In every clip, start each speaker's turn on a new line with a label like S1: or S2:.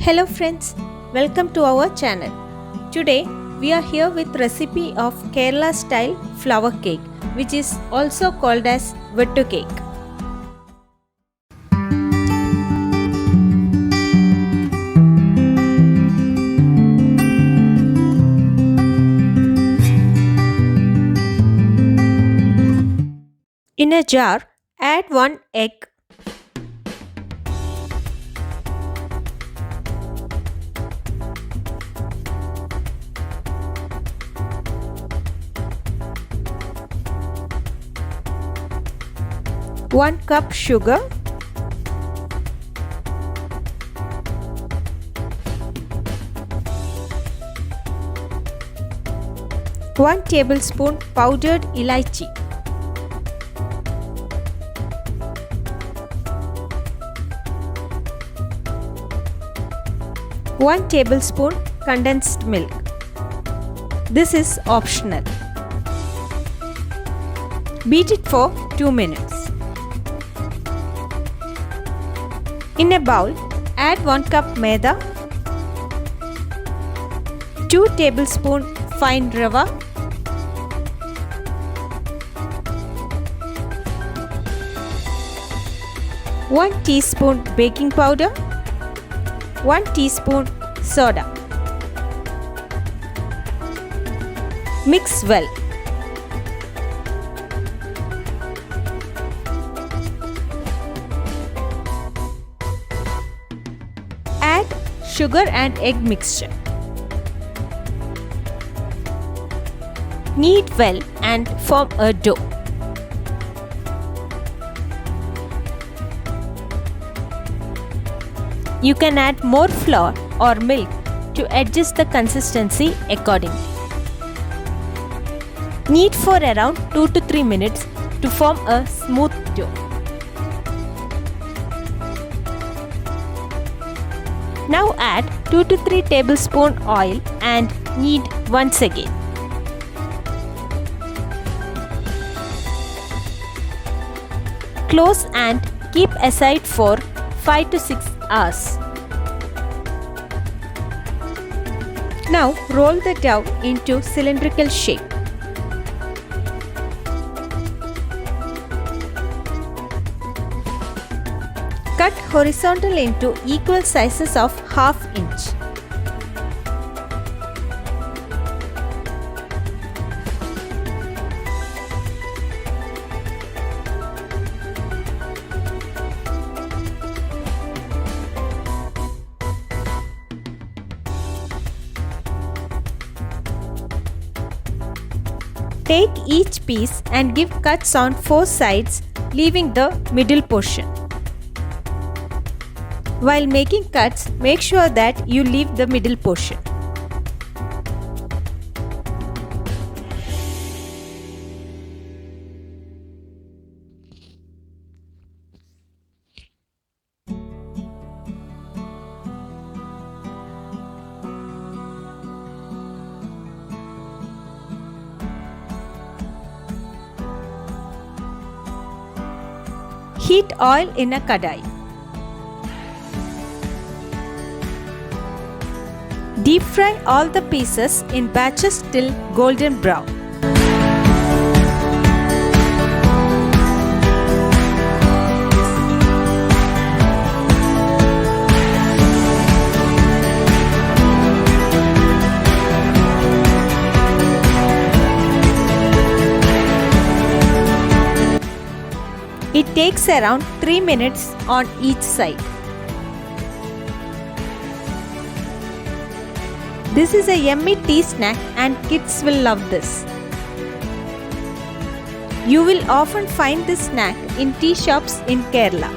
S1: Hello friends, welcome to our channel. Today we are here with recipe of Kerala style flower cake, which is also called as Vettu Cake. In a jar, add 1 egg, 1 cup sugar, 1 tablespoon powdered elaichi, 1 tablespoon condensed milk. This is optional. Beat it for 2 minutes. In a bowl, add 1 cup maida, 2 tablespoon fine rava, 1 teaspoon baking powder, 1 teaspoon soda. Mix well. Add sugar and egg mixture. Knead well and form a dough. You can add more flour or milk to adjust the consistency accordingly. Knead for around 2 to 3 minutes to form a smooth dough. Now add 2 to 3 tablespoon oil and knead once again. Close and keep aside for 5 to 6 hours. Now roll the dough into cylindrical shape. Cut horizontal into equal sizes of ½ inch. Take each piece and give cuts on 4 sides, leaving the middle portion. While making cuts, make sure that you leave the middle portion. Heat oil in a kadai. Deep fry all the pieces in batches till golden brown. It takes around 3 minutes on each side. This is a yummy tea snack and kids will love this. You will often find this snack in tea shops in Kerala.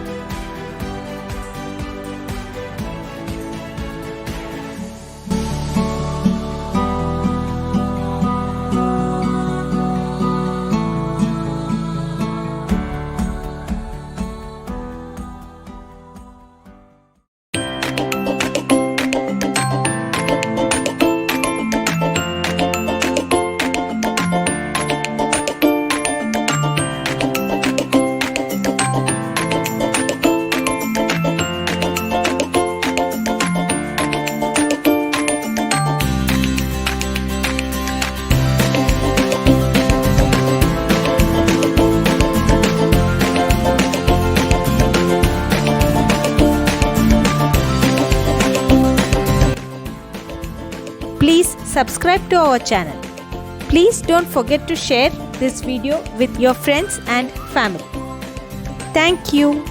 S1: please subscribe to our channel. Please don't forget to share this video with your friends and family. Thank you.